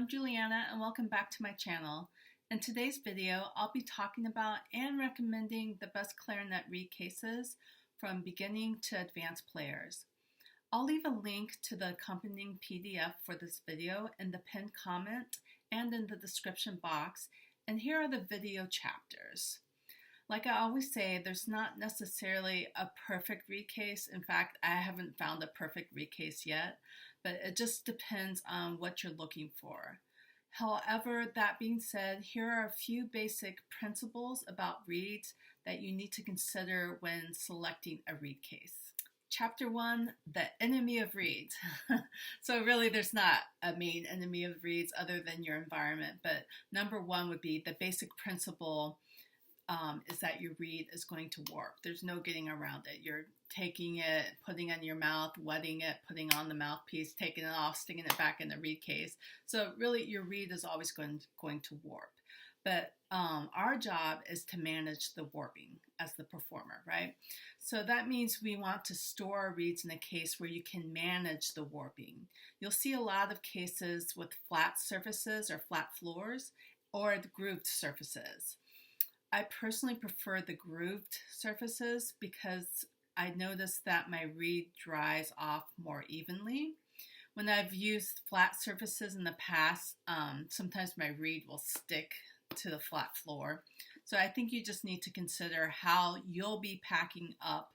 I'm Julianna and welcome back to my channel. In today's video, I'll be talking about and recommending the best clarinet reed cases from beginning to advanced players. I'll leave a link to the accompanying PDF for this video in the pinned comment and in the description box, and here are the video chapters. Like I always say, there's not necessarily a perfect reed case. In fact, I haven't found a perfect reed case yet, but it just depends on what you're looking for. However, that being said, here are a few basic principles about reeds that you need to consider when selecting a reed case. Chapter 1, the enemy of reeds. So really there's not a main enemy of reeds other than your environment, but number 1 would be the basic principle is that your reed is going to warp. There's no getting around it. You're taking it, putting it in your mouth, wetting it, putting on the mouthpiece, taking it off, sticking it back in the reed case. So really your reed is always going to warp. But our job is to manage the warping as the performer, right? So that means we want to store our reeds in a case where you can manage the warping. You'll see a lot of cases with flat surfaces or flat floors or the grooved surfaces. I personally prefer the grooved surfaces because I notice that my reed dries off more evenly. When I've used flat surfaces in the past, sometimes my reed will stick to the flat floor. So I think you just need to consider how you'll be packing up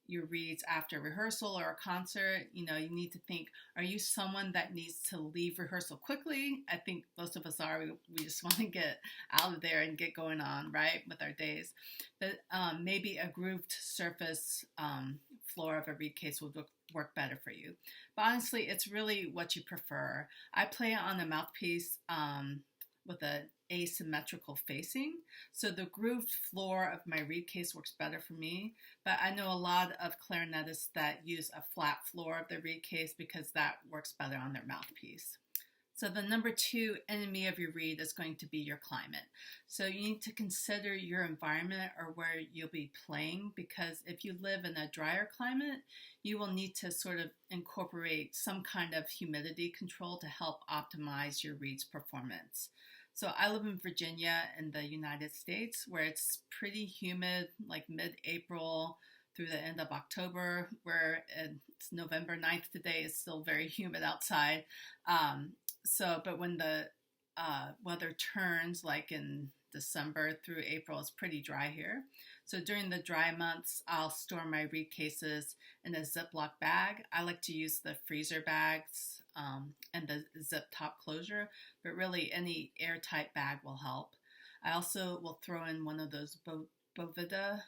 your reeds after rehearsal or a concert. You know, you need to think, are you someone that needs to leave rehearsal quickly? I think most of us are. We just want to get out of there and get going on, right, with our days. But maybe a grooved surface floor of a reed case would work better for you. But honestly, it's really what you prefer. I play it on a mouthpiece with an asymmetrical facing. So the grooved floor of my reed case works better for me, but I know a lot of clarinetists that use a flat floor of the reed case because that works better on their mouthpiece. So the number 2 enemy of your reed is going to be your climate. So you need to consider your environment or where you'll be playing, because if you live in a drier climate, you will need to sort of incorporate some kind of humidity control to help optimize your reed's performance. So I live in Virginia in the United States, where it's pretty humid, like mid-April through the end of October, where it's November 9th today. It's still very humid outside. But when the weather turns, like in December through April, it's pretty dry here. So during the dry months, I'll store my reed cases in a Ziploc bag. I like to use the freezer bags and the zip top closure, but really any airtight bag will help. I also will throw in one of those Boveda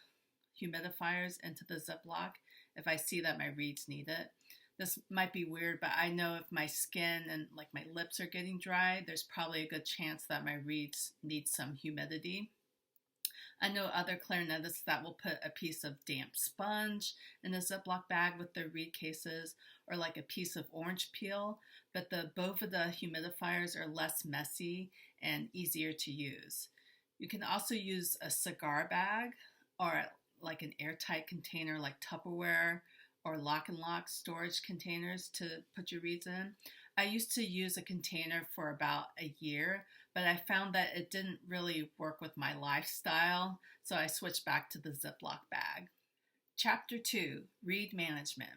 humidifiers into the Ziploc if I see that my reeds need it. This might be weird, but I know if my skin and like my lips are getting dry, there's probably a good chance that my reeds need some humidity. I know other clarinetists that will put a piece of damp sponge in a Ziploc bag with their reed cases, or like a piece of orange peel, but the Boveda humidifiers are less messy and easier to use. You can also use a cigar bag or like an airtight container like Tupperware or lock and lock storage containers to put your reeds in. I used to use a container for about a year, but I found that it didn't really work with my lifestyle, so I switched back to the Ziploc bag. Chapter 2, Reed Management.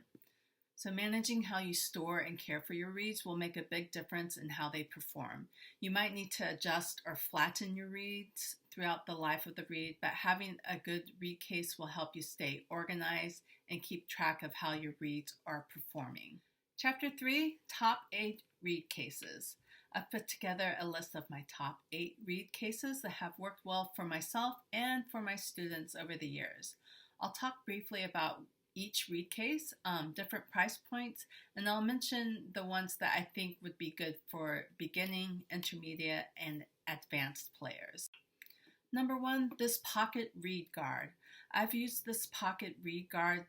So managing how you store and care for your reeds will make a big difference in how they perform. You might need to adjust or flatten your reeds throughout the life of the reed, but having a good reed case will help you stay organized and keep track of how your reeds are performing. Chapter 3, Top 8 Reed Cases. I've put together a list of my top 8 reed cases that have worked well for myself and for my students over the years. I'll talk briefly about each reed case, different price points, and I'll mention the ones that I think would be good for beginning, intermediate, and advanced players. Number 1, this pocket reed guard. I've used this pocket reed guard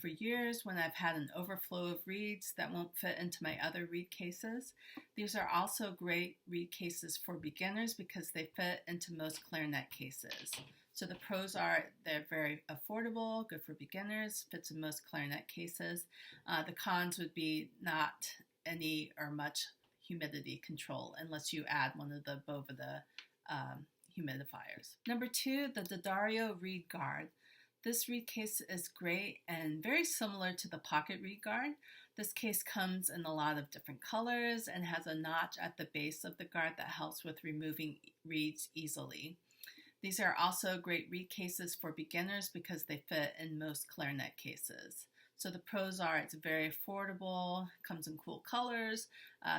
for years when I've had an overflow of reeds that won't fit into my other reed cases. These are also great reed cases for beginners because they fit into most clarinet cases. So the pros are they're very affordable, good for beginners, fits in most clarinet cases. The cons would be not any or much humidity control unless you add one of the Boveda humidifiers. Number 2, the D'Addario reed guard. This reed case is great and very similar to the pocket reed guard. This case comes in a lot of different colors and has a notch at the base of the guard that helps with removing reeds easily. These are also great reed cases for beginners because they fit in most clarinet cases. So the pros are it's very affordable, comes in cool colors,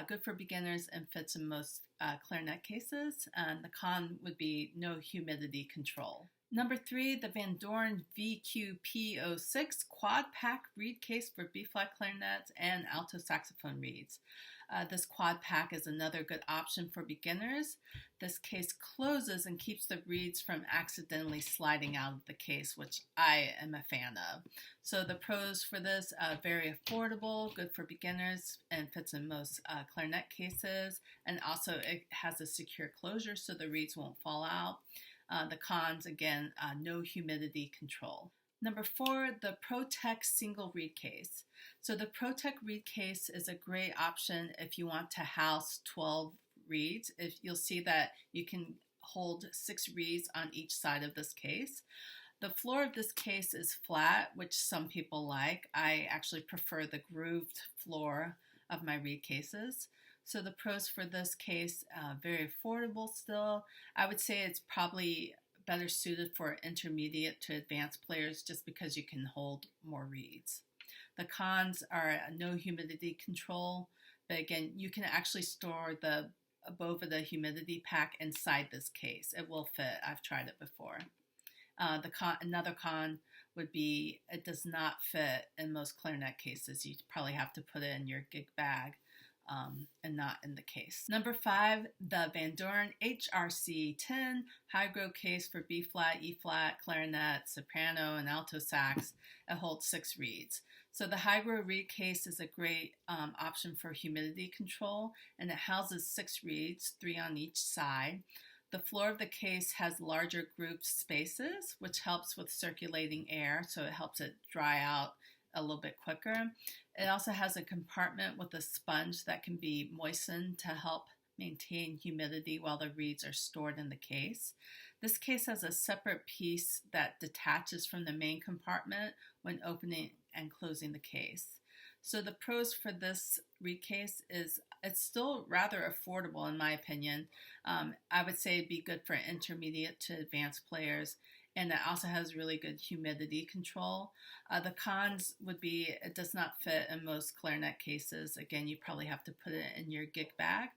good for beginners, and fits in most clarinet cases. And the con would be no humidity control. Number 3, the Van Doorn VQP06 quad pack reed case for B-flat clarinets and alto saxophone reeds. This quad pack is another good option for beginners. This case closes and keeps the reeds from accidentally sliding out of the case, which I am a fan of. So the pros for this, very affordable, good for beginners, and fits in most clarinet cases. And also it has a secure closure so the reeds won't fall out. The cons, again, no humidity control. Number 4, the ProTech single reed case. So the ProTech reed case is a great option if you want to house 12 reeds. If you'll see that you can hold 6 reeds on each side of this case. The floor of this case is flat, which some people like. I actually prefer the grooved floor of my reed cases. So the pros for this case, very affordable still. I would say it's probably better suited for intermediate to advanced players just because you can hold more reeds. The cons are no humidity control, but again, you can actually store the Boveda humidity pack inside this case. It will fit. I've tried it before. Another con would be it does not fit in most clarinet cases. You probably have to put it in your gig bag. And not in the case. Number 5, the Van Doorn HRC10 high-grow case for B-flat, E-flat, clarinet, soprano, and alto sax. It holds 6 reeds. So the high-grow reed case is a great option for humidity control, and it houses 6 reeds, 3 on each side. The floor of the case has larger grooved spaces, which helps with circulating air, so it helps it dry out a little bit quicker. It also has a compartment with a sponge that can be moistened to help maintain humidity while the reeds are stored in the case. This case has a separate piece that detaches from the main compartment when opening and closing the case. So the pros for this reed case is it's still rather affordable in my opinion. I would say it'd be good for intermediate to advanced players. And it also has really good humidity control. The cons would be it does not fit in most clarinet cases. Again, you probably have to put it in your gig bag.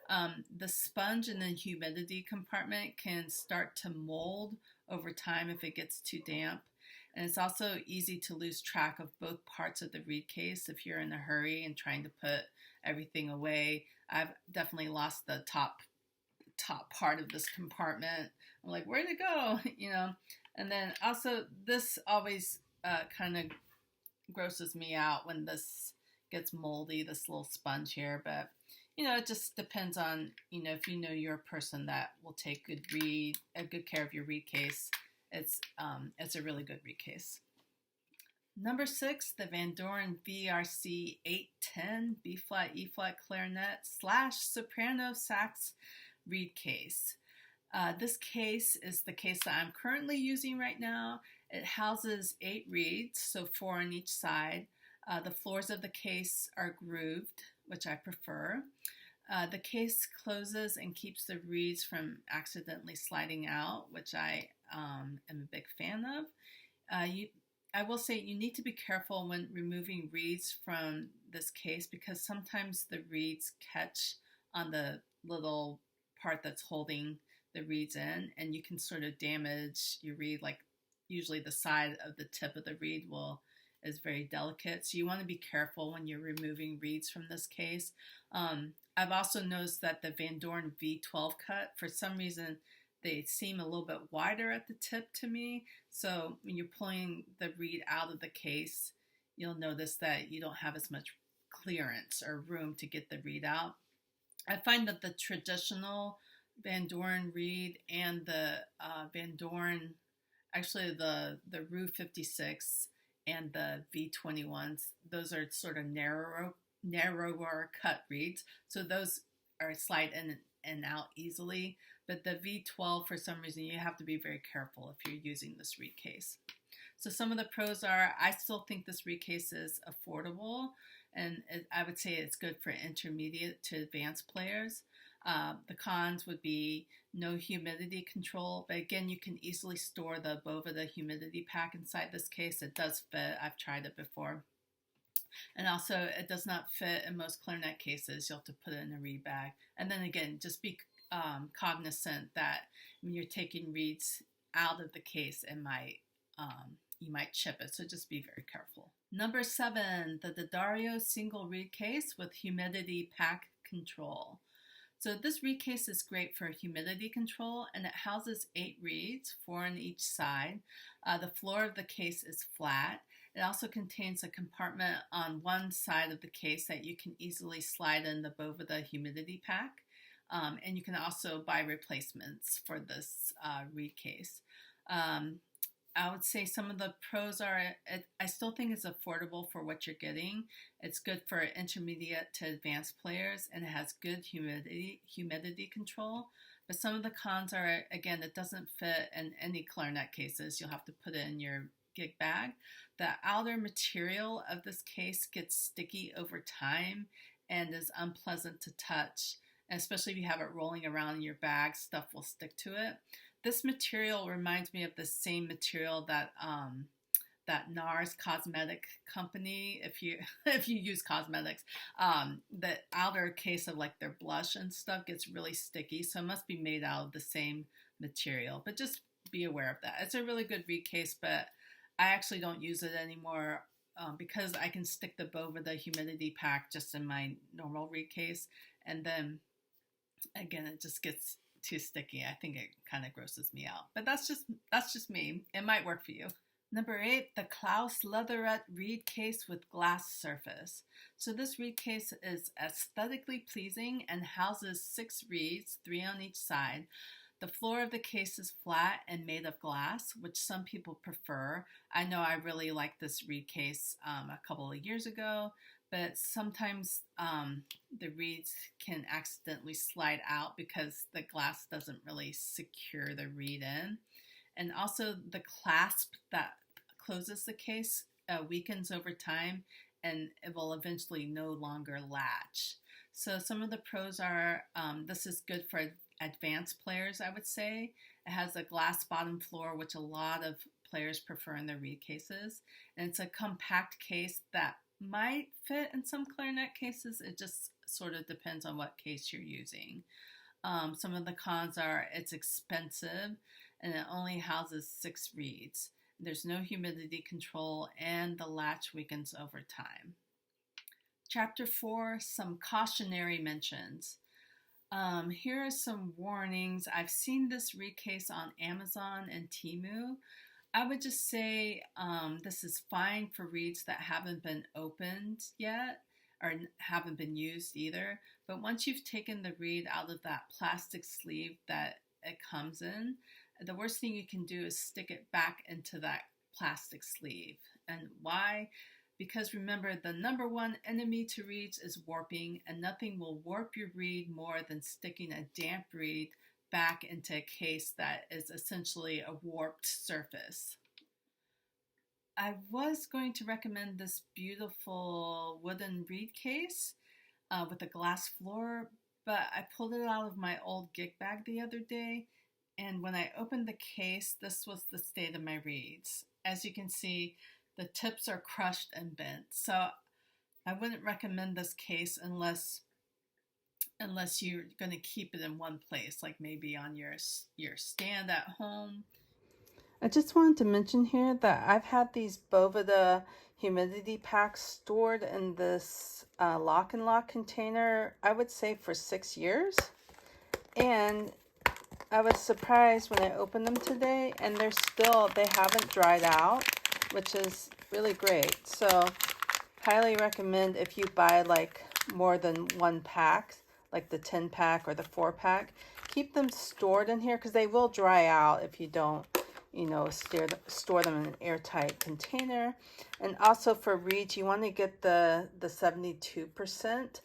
The sponge in the humidity compartment can start to mold over time if it gets too damp. And it's also easy to lose track of both parts of the reed case if you're in a hurry and trying to put everything away. I've definitely lost the top part of this compartment. I'm like, where'd it go? And then also this always kind of grosses me out when this gets moldy, this little sponge here. But, it just depends on, if you're a person that will take good care of your reed case. It's a really good reed case. Number 6, the Van Doorn VRC 810 B-flat, E-flat clarinet / soprano sax reed case. This case is the case that I'm currently using right now. It houses 8 reeds, so 4 on each side. The floors of the case are grooved, which I prefer. The case closes and keeps the reeds from accidentally sliding out, which I am a big fan of. I will say you need to be careful when removing reeds from this case because sometimes the reeds catch on the little part that's holding the reeds in, and you can sort of damage your reed. Like usually the side of the tip of the reed is very delicate, so you want to be careful when you're removing reeds from this case. I've also noticed that the Van Doorn V12 cut, for some reason, they seem a little bit wider at the tip to me. So when you're pulling the reed out of the case, you'll notice that you don't have as much clearance or room to get the reed out. I find that the traditional Van Doorn reed and the Van Doorn, actually the Rue 56 and the V21s, those are sort of narrower narrower cut reeds, so those are slide in and out easily. But the V12, for some reason, you have to be very careful if you're using this reed case. So some of the pros are, I still think this reed case is affordable, and I would say it's good for intermediate to advanced players. The cons would be no humidity control, but again, you can easily store the Boveda humidity pack inside this case. It does fit. I've tried it before. And also, it does not fit in most clarinet cases. You'll have to put it in a reed bag. And then again, just be cognizant that when you're taking reeds out of the case, you might chip it. So just be very careful. Number 7, the D'Addario single reed case with humidity pack control. So this reed case is great for humidity control, and it houses 8 reeds, 4 on each side. The floor of the case is flat. It also contains a compartment on one side of the case that you can easily slide in the Boveda humidity pack. And you can also buy replacements for this reed case. I would say some of the pros are, I still think it's affordable for what you're getting. It's good for intermediate to advanced players, and it has good humidity control. But some of the cons are, again, it doesn't fit in any clarinet cases. You'll have to put it in your gig bag. The outer material of this case gets sticky over time and is unpleasant to touch. And especially if you have it rolling around in your bag, stuff will stick to it. This material reminds me of the same material that that NARS cosmetic company, if you use cosmetics, the outer case of like their blush and stuff gets really sticky, so it must be made out of the same material. But just be aware of that. It's a really good reed case, but I actually don't use it anymore because I can stick the Boveda humidity pack just in my normal reed case, and then again it just gets too sticky. I think it kind of grosses me out, but that's just me. It might work for you. Number 8, the Klaus Leatherette reed case with glass surface. So this reed case is aesthetically pleasing and houses 6 reeds, 3 on each side. The floor of the case is flat and made of glass, which some people prefer. I know I really liked this reed case a couple of years ago, but sometimes the reeds can accidentally slide out because the glass doesn't really secure the reed in. And also the clasp that closes the case weakens over time, and it will eventually no longer latch. So some of the pros are, this is good for advanced players, I would say. It has a glass bottom floor, which a lot of players prefer in their reed cases. And it's a compact case that might fit in some clarinet cases. It just sort of depends on what case you're using. Some of the cons are it's expensive and it only houses 6 reeds. There's no humidity control and the latch weakens over time. Chapter 4, some cautionary mentions. Here are some warnings. I've seen this reed case on Amazon and Temu. I would just say this is fine for reeds that haven't been opened yet or haven't been used either. But once you've taken the reed out of that plastic sleeve that it comes in, the worst thing you can do is stick it back into that plastic sleeve. And why? Because remember, the number one enemy to reeds is warping, and nothing will warp your reed more than sticking a damp reed back into a case that is essentially a warped surface. I was going to recommend this beautiful wooden reed case with a glass floor, but I pulled it out of my old gig bag the other day, and when I opened the case, this was the state of my reeds. As you can see, the tips are crushed and bent, so I wouldn't recommend this case unless you're going to keep it in one place, like maybe on your stand at home. I just wanted to mention here that I've had these Boveda humidity packs stored in this lock and lock container, I would say for 6 years. And I was surprised when I opened them today, and they haven't dried out, which is really great. So highly recommend if you buy like more than one pack, like the 10 pack or the 4 pack, keep them stored in here because they will dry out if you don't store them in an airtight container. And also for reeds, you want to get the 72%.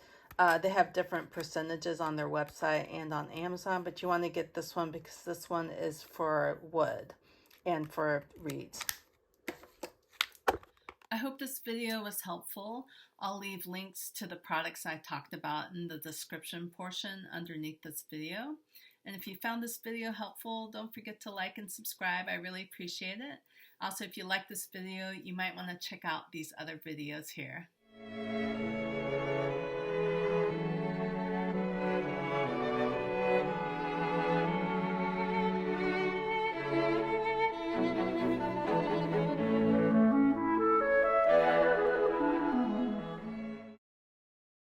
They have different percentages on their website and on Amazon, but you want to get this one because this one is for wood and for reeds. I hope this video was helpful. I'll leave links to the products I talked about in the description portion underneath this video. And if you found this video helpful, don't forget to like and subscribe. I really appreciate it. Also, if you like this video, you might want to check out these other videos here.